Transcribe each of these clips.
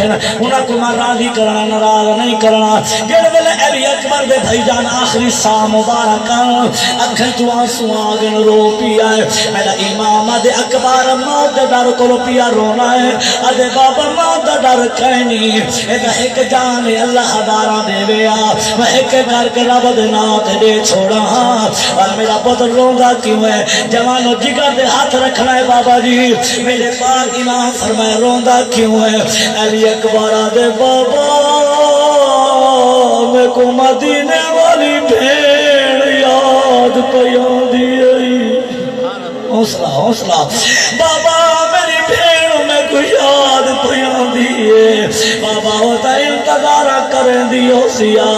بیٹھے انہاں کو میں راضی کرنا ناراض نہیں کرنا جڑے ویلے علی اکبر دے بھائی جان آخری سا مبارک اکھن تو آنسو آگن رو پیا ہے میرا امام دے اکبر موت دے ڈر کو پیا رونا ہے ادے بابا موت دے ڈر کہنی ایک جان اللہ دارا دے ویا میں ایک کر کے رب دے نات دے چھوڑا اور میرا پتر روندا کیوں ہے جوانو جگر دے ہاتھ رکھنا ہے بابا جی میرے پاک امام فرمائے روندا کیوں ہے علی اکبر دے بابا میں کو مدینے والی بھیڑ یاد پیاندی حوصلہ حوصلہ بابا میری بھیڑ میں کو یاد پیاندی ہے بابا ہوتا انتظار کریں دیو سیا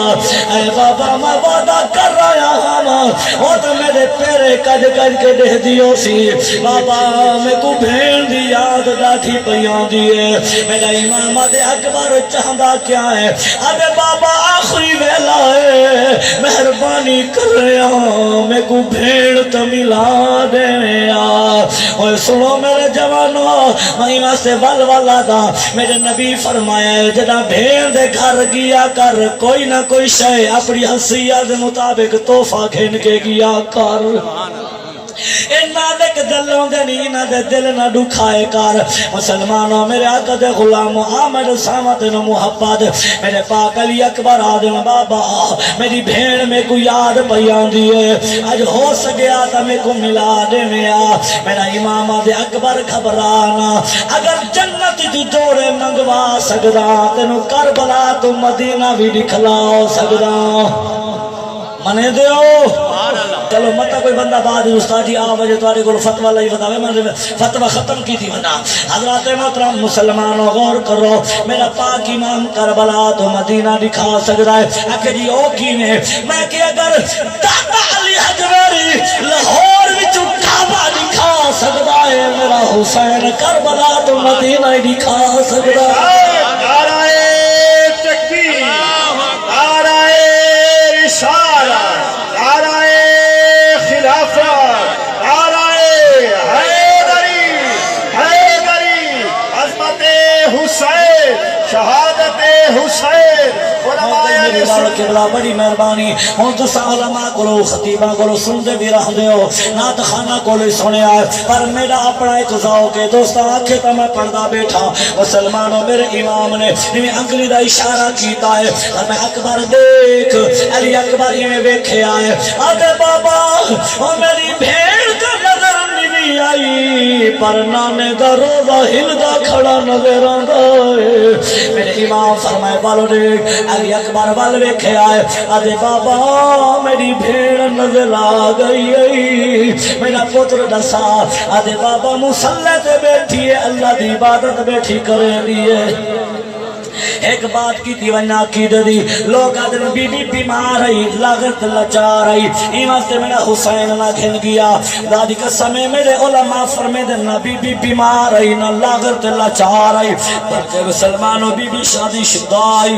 اے بابا میں وعدہ کر رہا ہوں وہ تو میرے پیرے کج کج کے دے دیو سی بابا میں کو بھیڑ دی یاد ڈاٹھی پیاندی ہے میرا امام دے اکبر چاہتا کیا ہے ابے بابا آخری ویلا ہے مہربانی کر رہا ہوں میں کو بھیڑ تو ملا دے اوہ سنو میرے جوانو مہیمہ سے والوالا دا میرے نبی فرمایا ہے جدا بھیڑ دے گھر گیا کر کوئی نہ کوئی شے اپنی حسیت مطابق تحفہ کھین کے گیا کر انہاں دے دلوں دے نہیں انہاں دے دل نہ دکھائے کر مسلمانوں میرے آقا دے غلام آمد سامت نو محبت میرے پاک علی اکبر آدم بابا میری بھیڑ میں کو یاد پیان دیئے آج ہو سکیا تا میں کو ملا دے میں میرا امام دے اکبر گھبرانا اگر جنت تو جوڑے منگوا سکدا تینو کربلا تو مدینہ بھی دکھلاؤ سکدا منے دیو چلو مطلب کوئی بندہ بعد استاد جی آ وجہ تمہارے کو فتویٰ لائی بتاوے میں نے فتویٰ ختم کی تھی بنا حضرات محترم مسلمانوں غور کرو میرا پاک امام کربلا تو مدینہ دکھا سکتا ہے اکھے جی او کی نے میں کہ اگر دادا علی حجویری لاہور وچوں کعبہ دکھا سکتا ہے میرا حسین کربلا تو مدینہ دکھا سکتا ہے نعرہ تکبیر نعرہ رسالت نعرہ خلافت نعرہ حیدری حیدری عظمت حسین شہادت حسین قبلہ بڑی مہربانی ہوں تو علماء کو خطیبہ کو سنتے بھی رہ دے ہو نات خانہ کو لے سنے آئے پر میرا اپنا ایک ذوق ہے دوستا آنکھیں تا میں پردہ بیٹھا مسلمانوں میرے امام نے میں انگلی دا اشارہ کیتا ہے اور میں اکبر دیکھ علی اکبر یہ میں بیکھے آئے آگے بابا اور میری بھیڑ کا نظر نہیں آئی پر نانے دا روزہ ہلدا کھڑا نظر آئے میرے امام فرمائے بالو دیکھ علی اکبر وال ویکھے آئے آدھے بابا میری بھیڑ نظر آ گئی میرا پتر دسا آدھے بابا مسلح تے بیٹھی ہے اللہ دی عبادت بیٹھی کرے لیے ایک بات کی دیوانا کی دی لوگ آدھن بی بی بیمار رہی لاغت لچار رہی ایمان سے میرا حسین نہ کھن گیا دادی کا سمیں میرے علماء فرمے دینا بی بی بیمار رہی نہ لاغت لچار رہی بلکہ مسلمانوں بی بی شادی شدائی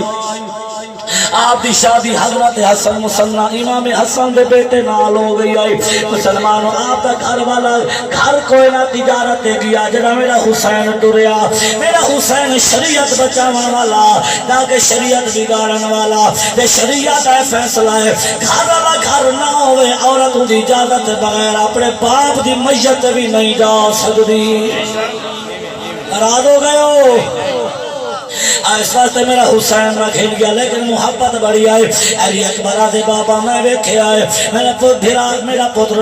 آپ دی شادی حضرت حسن مسلح امام حسن دے بیٹے نال ہو گئی آئی مسلمانوں آپ دا گھر والا گھر کوئی نہ تجارت دے گیا جنا میرا حسین ڈریا میرا حسین شریعت بچاون والا تاکہ شریعت بگاڑن والا دے شریعت ہے فیصلہ ہے گھر والا گھر نہ ہوئے عورت دی اجازت بغیر اپنے باپ دی میت بھی نہیں جا سکتی ناراض ہو گئے ہو اس واسطے میرا حسین نہ کھل گیا لیکن محبت بڑی آئی علی اکبر دے بابا میں ویکھے آئے میرا پتر